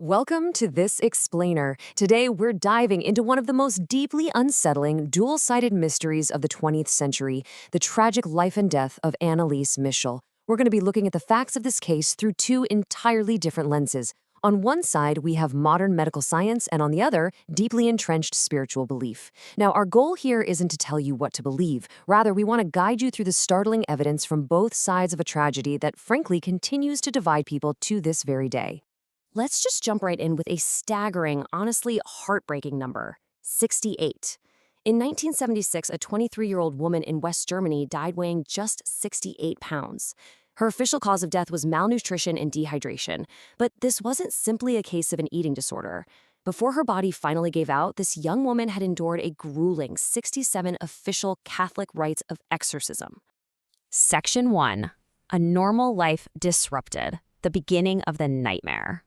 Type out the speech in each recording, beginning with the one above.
Welcome to This Explainer. Today, we're diving into one of the most deeply unsettling, dual-sided mysteries of the 20th century, the tragic life and death of Anneliese Michel. We're going to be looking at the facts of this case through two entirely different lenses. On one side, we have modern medical science, and on the other, deeply entrenched spiritual belief. Now, our goal here isn't to tell you what to believe. Rather, we want to guide you through the startling evidence from both sides of a tragedy that, frankly, continues to divide people to this very day. Let's just jump right in with a staggering, honestly heartbreaking number, 68. In 1976, a 23-year-old woman in West Germany died weighing just 68 pounds. Her official cause of death was malnutrition and dehydration, but this wasn't simply a case of an eating disorder. Before her body finally gave out, this young woman had endured a grueling 67 official Catholic rites of exorcism. Section 1. A normal life disrupted. The beginning of the nightmare.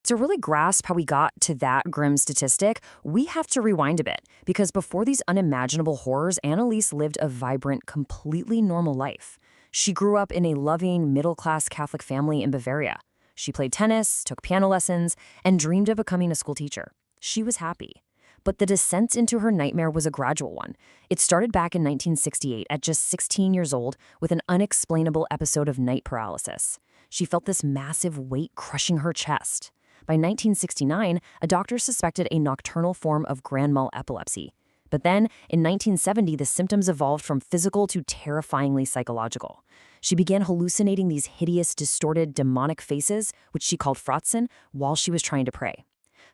To really grasp how we got to that grim statistic, we have to rewind a bit, because before these unimaginable horrors, Anneliese lived a vibrant, completely normal life. She grew up in a loving, middle-class Catholic family in Bavaria. She played tennis, took piano lessons, and dreamed of becoming a school teacher. She was happy. But the descent into her nightmare was a gradual one. It started back in 1968 at just 16 years old with an unexplainable episode of night paralysis. She felt this massive weight crushing her chest. By 1969, a doctor suspected a nocturnal form of grand mal epilepsy. But then, in 1970, the symptoms evolved from physical to terrifyingly psychological. She began hallucinating these hideous, distorted, demonic faces, which she called Fratzen, while she was trying to pray.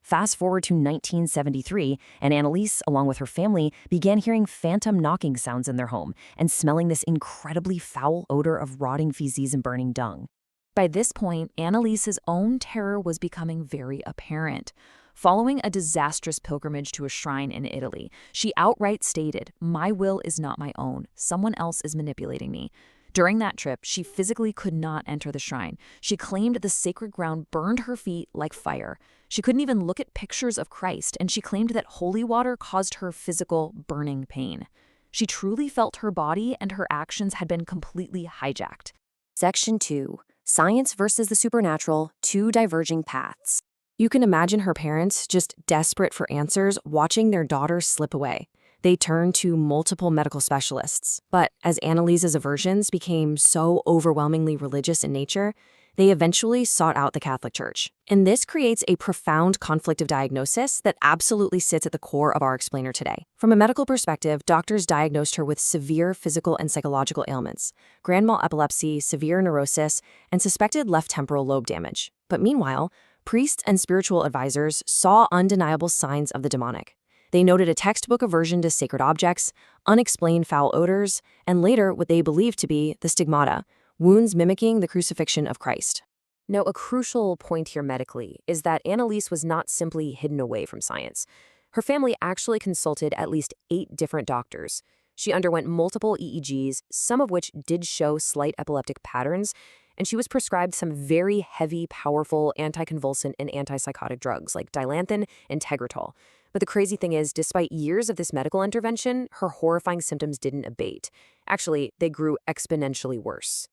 Fast forward to 1973, and Anneliese, along with her family, began hearing phantom knocking sounds in their home and smelling this incredibly foul odor of rotting feces and burning dung. By this point, Anneliese's own terror was becoming very apparent. Following a disastrous pilgrimage to a shrine in Italy, she outright stated, "My will is not my own. Someone else is manipulating me." During that trip, she physically could not enter the shrine. She claimed the sacred ground burned her feet like fire. She couldn't even look at pictures of Christ, and she claimed that holy water caused her physical, burning pain. She truly felt her body and her actions had been completely hijacked. Section 2. Science versus the supernatural, two diverging paths. You can imagine her parents, just desperate for answers, watching their daughter slip away. They turned to multiple medical specialists, but as Anneliese's aversions became so overwhelmingly religious in nature, they eventually sought out the Catholic Church. And this creates a profound conflict of diagnosis that absolutely sits at the core of our explainer today. From a medical perspective, doctors diagnosed her with severe physical and psychological ailments, grand mal epilepsy, severe neurosis, and suspected left temporal lobe damage. But meanwhile, priests and spiritual advisors saw undeniable signs of the demonic. They noted a textbook aversion to sacred objects, unexplained foul odors, and later what they believed to be the stigmata, wounds mimicking the crucifixion of Christ. Now, a crucial point here medically is that Anneliese was not simply hidden away from science. Her family actually consulted at least 8 different doctors. She underwent multiple EEGs, some of which did show slight epileptic patterns, and she was prescribed some very heavy, powerful anticonvulsant and antipsychotic drugs like Dilanthon and Tegretol. But the crazy thing is, despite years of this medical intervention, her horrifying symptoms didn't abate. Actually, they grew exponentially worse.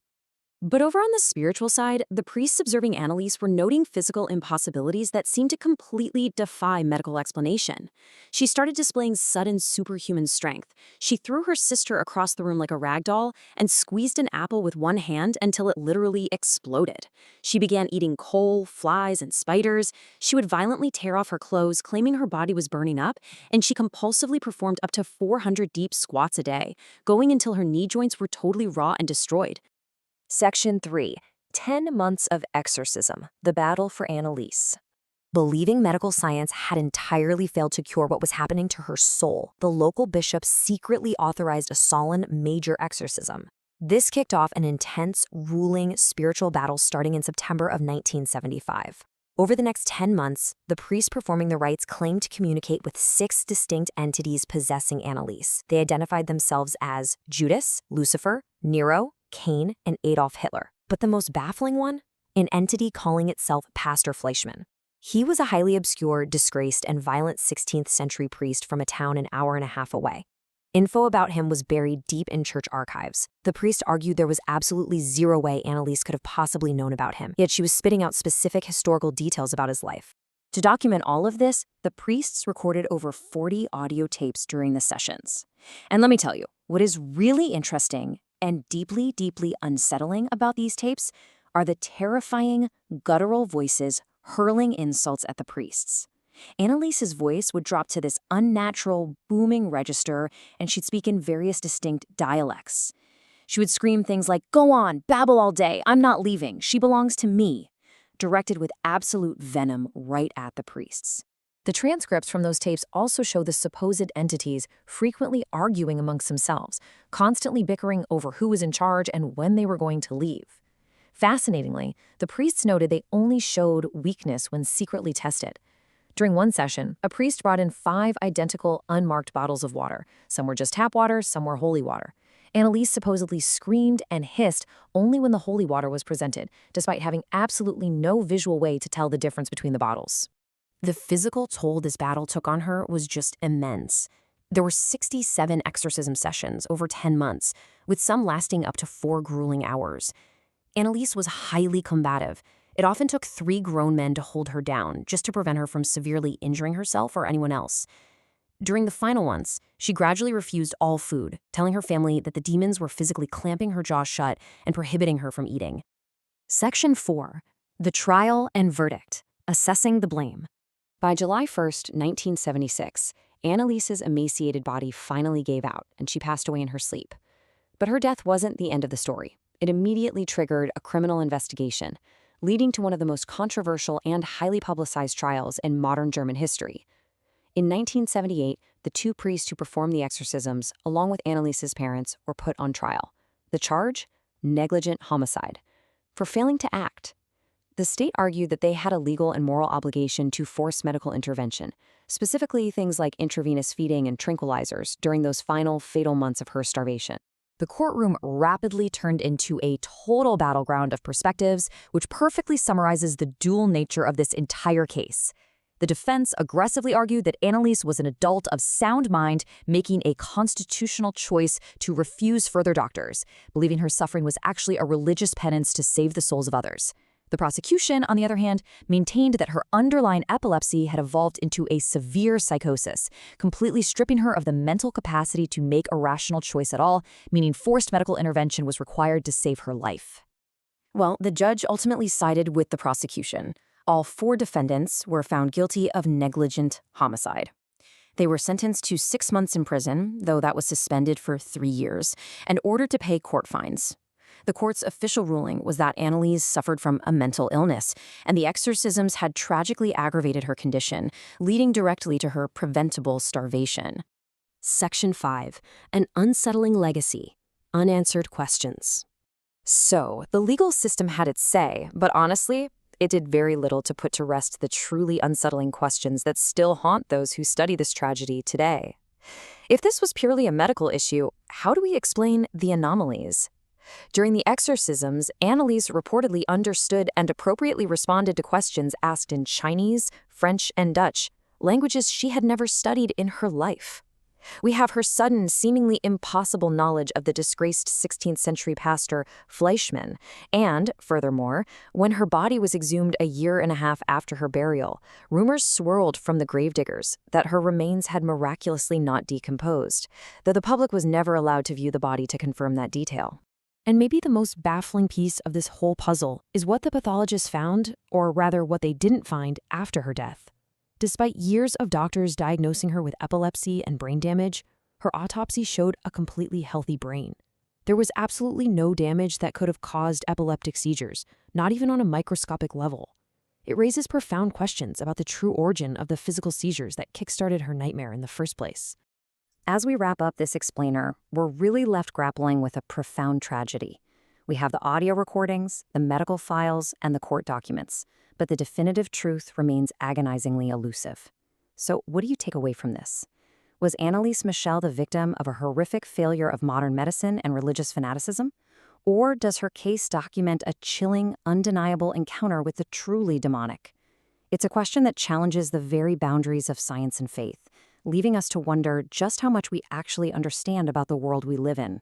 But over on the spiritual side, the priests observing Anneliese were noting physical impossibilities that seemed to completely defy medical explanation. She started displaying sudden superhuman strength. She threw her sister across the room like a rag doll and squeezed an apple with one hand until it literally exploded. She began eating coal, flies, and spiders. She would violently tear off her clothes, claiming her body was burning up, and she compulsively performed up to 400 deep squats a day, going until her knee joints were totally raw and destroyed. Section 3. 10 months of exorcism, the battle for Anneliese. Believing medical science had entirely failed to cure what was happening to her soul, the local bishop secretly authorized a solemn major exorcism. This kicked off an intense, ruling spiritual battle starting in September of 1975. Over the next 10 months, the priests performing the rites claimed to communicate with 6 distinct entities possessing Anneliese. They identified themselves as Judas, Lucifer, Nero, Cain, and Adolf Hitler. But the most baffling one? An entity calling itself Pastor Fleischmann. He was a highly obscure, disgraced, and violent 16th century priest from a town an hour and a half away. Info about him was buried deep in church archives. The priest argued there was absolutely zero way Anneliese could have possibly known about him, yet she was spitting out specific historical details about his life. To document all of this, the priests recorded over 40 audio tapes during the sessions. And let me tell you, what is really interesting and deeply, deeply unsettling about these tapes are the terrifying, guttural voices hurling insults at the priests. Anneliese's voice would drop to this unnatural, booming register, and she'd speak in various distinct dialects. She would scream things like, "Go on, babble all day, I'm not leaving, she belongs to me," directed with absolute venom right at the priests. The transcripts from those tapes also show the supposed entities frequently arguing amongst themselves, constantly bickering over who was in charge and when they were going to leave. Fascinatingly, the priests noted they only showed weakness when secretly tested. During one session, a priest brought in 5 identical, unmarked bottles of water. Some were just tap water, some were holy water. Anneliese supposedly screamed and hissed only when the holy water was presented, despite having absolutely no visual way to tell the difference between the bottles. The physical toll this battle took on her was just immense. There were 67 exorcism sessions over 10 months, with some lasting up to 4 grueling hours. Anneliese was highly combative. It often took 3 grown men to hold her down, just to prevent her from severely injuring herself or anyone else. During the final ones, she gradually refused all food, telling her family that the demons were physically clamping her jaw shut and prohibiting her from eating. Section 4. The Trial and Verdict. Assessing the Blame. By July 1st, 1976, Anneliese's emaciated body finally gave out, and she passed away in her sleep. But her death wasn't the end of the story. It immediately triggered a criminal investigation, leading to one of the most controversial and highly publicized trials in modern German history. In 1978, the 2 priests who performed the exorcisms, along with Anneliese's parents, were put on trial. The charge? Negligent homicide. For failing to act. The state argued that they had a legal and moral obligation to force medical intervention, specifically things like intravenous feeding and tranquilizers during those final fatal months of her starvation. The courtroom rapidly turned into a total battleground of perspectives, which perfectly summarizes the dual nature of this entire case. The defense aggressively argued that Anneliese was an adult of sound mind, making a constitutional choice to refuse further doctors, believing her suffering was actually a religious penance to save the souls of others. The prosecution, on the other hand, maintained that her underlying epilepsy had evolved into a severe psychosis, completely stripping her of the mental capacity to make a rational choice at all, meaning forced medical intervention was required to save her life. Well, the judge ultimately sided with the prosecution. All 4 defendants were found guilty of negligent homicide. They were sentenced to 6 months in prison, though that was suspended for 3 years, and ordered to pay court fines. The court's official ruling was that Anneliese suffered from a mental illness, and the exorcisms had tragically aggravated her condition, leading directly to her preventable starvation. Section 5. An Unsettling Legacy. Unanswered Questions. So, the legal system had its say, but honestly, it did very little to put to rest the truly unsettling questions that still haunt those who study this tragedy today. If this was purely a medical issue, how do we explain the anomalies? During the exorcisms, Anneliese reportedly understood and appropriately responded to questions asked in Chinese, French, and Dutch, languages she had never studied in her life. We have her sudden, seemingly impossible knowledge of the disgraced 16th century pastor Fleischmann, and, furthermore, when her body was exhumed a year and a half after her burial, rumors swirled from the gravediggers that her remains had miraculously not decomposed, though the public was never allowed to view the body to confirm that detail. And maybe the most baffling piece of this whole puzzle is what the pathologists found, or rather what they didn't find after her death. Despite years of doctors diagnosing her with epilepsy and brain damage, her autopsy showed a completely healthy brain. There was absolutely no damage that could have caused epileptic seizures, not even on a microscopic level. It raises profound questions about the true origin of the physical seizures that kickstarted her nightmare in the first place. As we wrap up this explainer, we're really left grappling with a profound tragedy. We have the audio recordings, the medical files, and the court documents, but the definitive truth remains agonizingly elusive. So what do you take away from this? Was Anneliese Michel the victim of a horrific failure of modern medicine and religious fanaticism? Or does her case document a chilling, undeniable encounter with the truly demonic? It's a question that challenges the very boundaries of science and faith, leaving us to wonder just how much we actually understand about the world we live in.